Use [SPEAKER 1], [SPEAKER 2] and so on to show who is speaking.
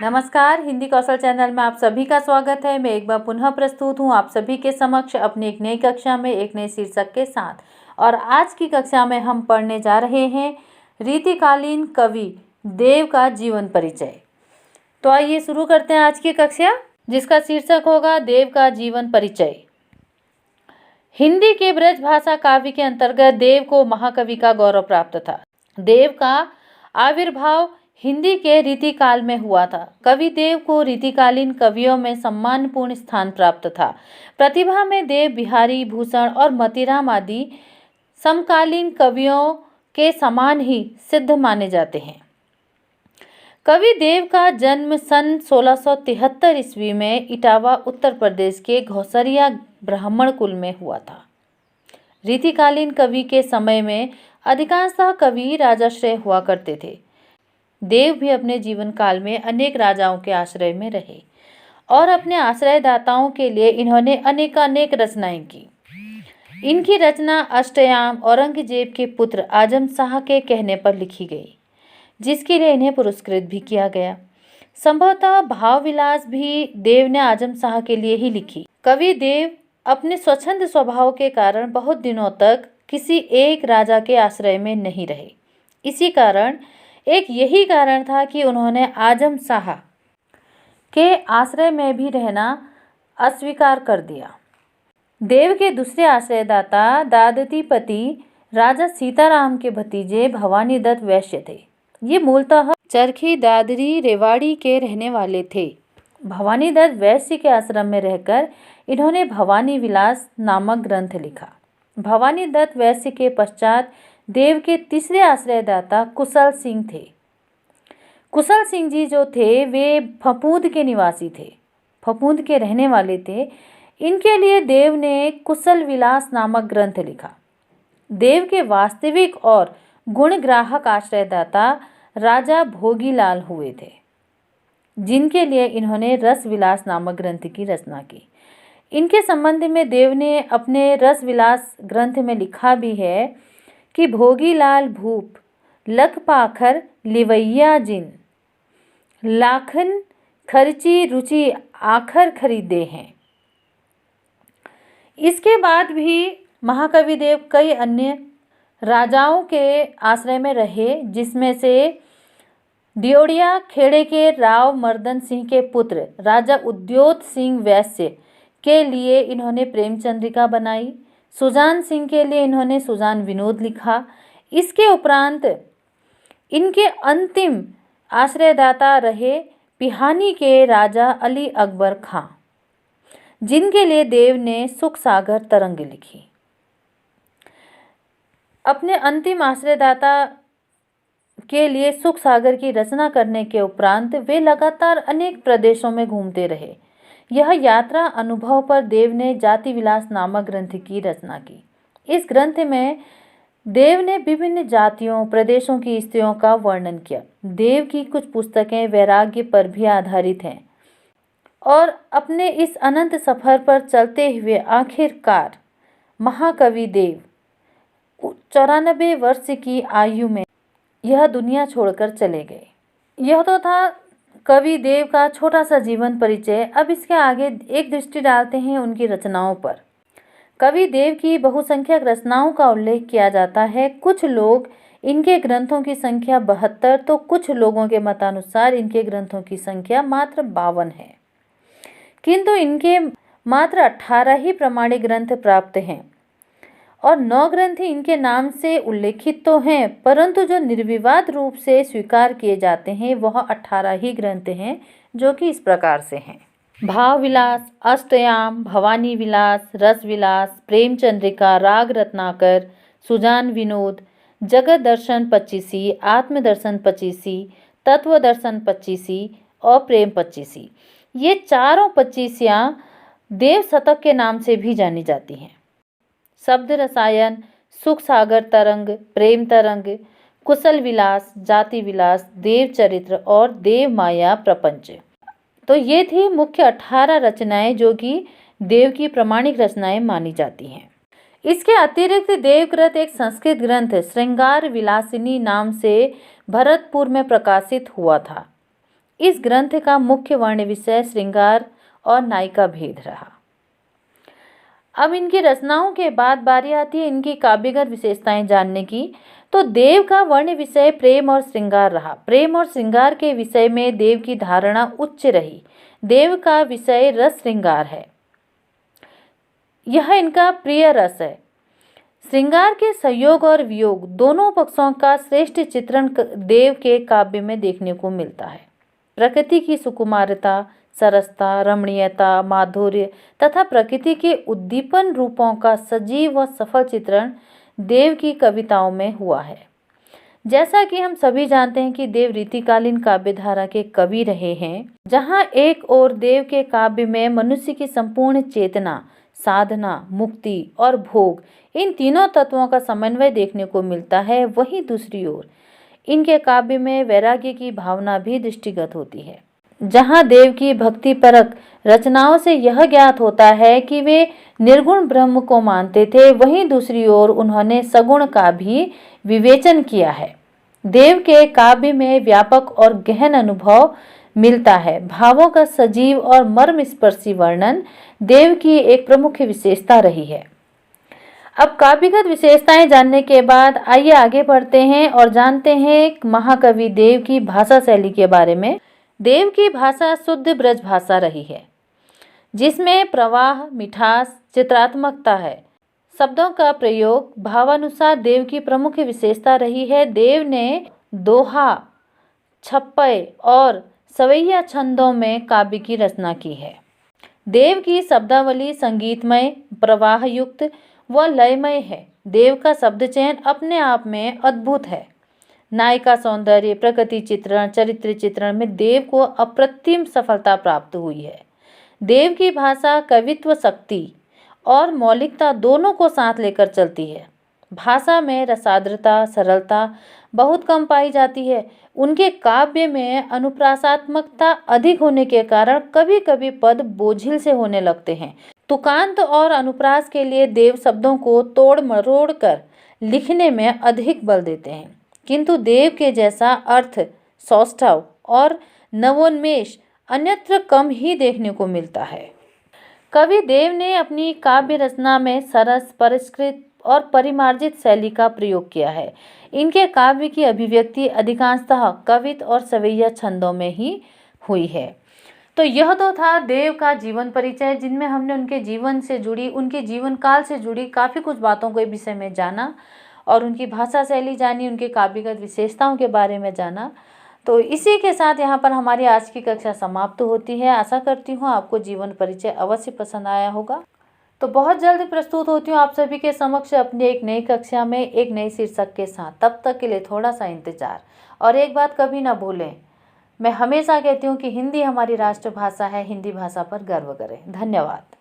[SPEAKER 1] नमस्कार, हिंदी कौशल चैनल में आप सभी का स्वागत है। मैं एक बार पुनः प्रस्तुत हूँ आप सभी के समक्ष अपनी एक नई कक्षा में एक नए शीर्षक के साथ। और आज की कक्षा में हम पढ़ने जा रहे हैं रीतिकालीन कवि देव का जीवन परिचय। तो आइए शुरू करते हैं आज की कक्षा, जिसका शीर्षक होगा देव का जीवन परिचय। हिंदी के ब्रज भाषा काव्य के अंतर्गत देव को महाकवि का गौरव प्राप्त था। देव का आविर्भाव हिंदी के रीतिकाल में हुआ था। कवि देव को रीतिकालीन कवियों में सम्मानपूर्ण स्थान प्राप्त था। प्रतिभा में देव बिहारी भूषण और मतीराम आदि समकालीन कवियों के समान ही सिद्ध माने जाते हैं। कवि देव का जन्म सन 1673 ईस्वी में इटावा उत्तर प्रदेश के घोसरिया ब्राह्मण कुल में हुआ था। रीतिकालीन कवि के समय में अधिकांशतः कवि राजाश्रय हुआ करते थे। देव भी अपने जीवन काल में अनेक राजाओं के आश्रय में रहे और अपने आश्रयदाताओं के लिए इन्होंने अनेक रचनाएं की। इनकी रचना अष्टयाम औरंगजेब के पुत्र आजम शाह के कहने पर लिखी गई, जिसके लिए इन्हें पुरस्कृत भी किया गया। संभवतः भाव विलास भी देव ने आजम शाह के लिए ही लिखी। कवि देव अपने स्वच्छंद स्वभाव के कारण बहुत दिनों तक किसी एक राजा के आश्रय में नहीं रहे। इसी कारण यही कारण था कि उन्होंने आजम शाह के आश्रय में भी रहना अस्वीकार कर दिया। देव के दूसरे आश्रयदाता दादतीपति राजा सीताराम के भतीजे भवानी दत्त वैश्य थे। ये मूलतः चरखी दादरी रेवाड़ी के रहने वाले थे। भवानी दत्त वैश्य के आश्रम में रहकर इन्होंने भवानी विलास नामक ग्रंथ लिखा। भवानी दत्त वैश्य के पश्चात देव के तीसरे आश्रयदाता कुशल सिंह थे। कुशल सिंह जी जो थे वे फफूंद के निवासी थे, फफूंद के रहने वाले थे। इनके लिए देव ने कुशल विलास नामक ग्रंथ लिखा। देव के वास्तविक और गुणग्राहक आश्रयदाता राजा भोगीलाल हुए थे, जिनके लिए इन्होंने रस विलास नामक ग्रंथ की रचना की। इनके संबंध में देव ने अपने रस विलास ग्रंथ में लिखा भी है कि भोगीलाल भूप लख पाखर लिवैया जिन लाखन खर्ची रुचि आखर खरीदे हैं। इसके बाद भी महाकवि देव कई अन्य राजाओं के आश्रय में रहे, जिसमें से दियोड़िया खेड़े के राव मर्दन सिंह के पुत्र राजा उद्योत सिंह वैश्य के लिए इन्होंने प्रेमचंद्रिका बनाई। सुजान सिंह के लिए इन्होंने सुजान विनोद लिखा। इसके उपरांत इनके अंतिम आश्रयदाता रहे पिहानी के राजा अली अकबर खां, जिनके लिए देव ने सुख सागर तरंग लिखी। अपने अंतिम आश्रयदाता के लिए सुख सागर की रचना करने के उपरांत वे लगातार अनेक प्रदेशों में घूमते रहे। यह यात्रा अनुभव पर देव ने जाति विलास नामक ग्रंथ की रचना की। इस ग्रंथ में देव ने विभिन्न जातियों प्रदेशों की स्त्रियों का वर्णन किया। देव की कुछ पुस्तकें वैराग्य पर भी आधारित हैं और अपने इस अनंत सफर पर चलते हुए आखिरकार महाकवि देव 94 वर्ष की आयु में यह दुनिया छोड़कर चले गए। यह तो था कवि देव का छोटा सा जीवन परिचय। अब इसके आगे एक दृष्टि डालते हैं उनकी रचनाओं पर। कवि देव की बहुसंख्यक रचनाओं का उल्लेख किया जाता है। कुछ लोग इनके ग्रंथों की संख्या 72 तो कुछ लोगों के मतानुसार इनके ग्रंथों की संख्या मात्र 52 है, किंतु इनके मात्र 18 ही प्रमाणिक ग्रंथ प्राप्त हैं और 9 ग्रंथ इनके नाम से उल्लेखित तो हैं, परंतु जो निर्विवाद रूप से स्वीकार किए जाते हैं वह 18 ही ग्रंथ हैं, जो कि इस प्रकार से हैं: भाव विलास, अष्टयाम, भवानी विलास, रस विलास, प्रेमचंद्रिका, राग रत्नाकर, सुजान विनोद, जगत दर्शन 25, आत्मदर्शन 25, तत्व दर्शन 25 और प्रेम 25। ये चारों 25याँ देव शतक के नाम से भी जानी जाती हैं। शब्द रसायन, सुख सागर तरंग, प्रेम तरंग, कुशल विलास, जाति विलास, देव चरित्र और देव माया प्रपंच। तो ये थी मुख्य 18 रचनाएं जो कि देव की प्रमाणिक रचनाएं मानी जाती हैं। इसके अतिरिक्त देवकृत एक संस्कृत ग्रंथ श्रृंगार विलासिनी नाम से भरतपुर में प्रकाशित हुआ था। इस ग्रंथ का मुख्य वर्ण विषय श्रृंगार और नायिका भेद रहा। अब इनकी रचनाओं के बाद बारी आती है इनकी काव्यगत विशेषताएं जानने की। तो देव का वर्ण विषय प्रेम और श्रृंगार रहा। प्रेम और श्रृंगार के विषय में देव की धारणा उच्च रही। देव का विषय रस श्रृंगार है, यह इनका प्रिय रस है। श्रृंगार के संयोग और वियोग दोनों पक्षों का श्रेष्ठ चित्रण देव के काव्य में देखने को मिलता है। प्रकृति की सुकुमारता, सरसता, रमणीयता, माधुर्य तथा प्रकृति के उद्दीपन रूपों का सजीव व सफल चित्रण देव की कविताओं में हुआ है। जैसा कि हम सभी जानते हैं कि देव रीतिकालीन काव्य धारा के कवि रहे हैं, जहां एक ओर देव के काव्य में मनुष्य की संपूर्ण चेतना, साधना, मुक्ति और भोग, इन तीनों तत्वों का समन्वय देखने को मिलता है, वहीं दूसरी ओर इनके काव्य में वैराग्य की भावना भी दृष्टिगत होती है। जहां देव की भक्तिपरक रचनाओं से यह ज्ञात होता है कि वे निर्गुण ब्रह्म को मानते थे, वहीं दूसरी ओर उन्होंने सगुण का भी विवेचन किया है। देव के काव्य में व्यापक और गहन अनुभव मिलता है। भावों का सजीव और मर्मस्पर्शी वर्णन देव की एक प्रमुख विशेषता रही है। अब काव्यगत विशेषताएं जानने के बाद आइए आगे बढ़ते हैं और जानते हैं महाकवि देव की भाषा शैली के बारे में। देव की भाषा शुद्ध ब्रज भाषा रही है, जिसमें प्रवाह, मिठास, चित्रात्मकता है। शब्दों का प्रयोग भावानुसार देव की प्रमुख विशेषता रही है। देव ने दोहा, छप्पय और सवैया छंदों में काव्य की रचना की है। देव की शब्दावली संगीतमय, प्रवाह युक्त व लयमय है। देव का शब्द चयन अपने आप में अद्भुत है। नायिका सौंदर्य, प्रकृति चित्रण, चरित्र चित्रण में देव को अप्रतिम सफलता प्राप्त हुई है। देव की भाषा कवित्व शक्ति और मौलिकता दोनों को साथ लेकर चलती है। भाषा में रसाद्रता, सरलता बहुत कम पाई जाती है। उनके काव्य में अनुप्रासात्मकता अधिक होने के कारण कभी कभी पद बोझिल से होने लगते हैं। तुकांत और अनुप्रास के लिए देव शब्दों को तोड़ मरोड़ कर लिखने में अधिक बल देते हैं, किंतु देव के जैसा अर्थ, सौष्ठव और नवोन्मेष अन्यत्र कम ही देखने को मिलता है। कवि देव ने अपनी काव्य रचना में सरस, परिष्कृत और परिमार्जित शैली का प्रयोग किया है। इनके काव्य की अभिव्यक्ति अधिकांशतः कवित और सवैया छंदों में ही हुई है। तो यह तो था देव का जीवन परिचय, जिनमें हमने उनके जीवन से जुड़ी, उनके जीवन काल से जुड़ी काफ़ी कुछ बातों के विषय में जाना और उनकी भाषा शैली जानी, उनके काव्यगत विशेषताओं के बारे में जाना। तो इसी के साथ यहाँ पर हमारी आज की कक्षा समाप्त होती है। आशा करती हूँ आपको जीवन परिचय अवश्य पसंद आया होगा। तो बहुत जल्द प्रस्तुत होती हूँ आप सभी के समक्ष अपनी एक नई कक्षा में एक नई शीर्षक के साथ। तब तक के लिए थोड़ा सा इंतजार। और एक बात कभी ना भूलें, मैं हमेशा कहती हूँ कि हिंदी हमारी राष्ट्रभाषा है, हिंदी भाषा पर गर्व करें। धन्यवाद।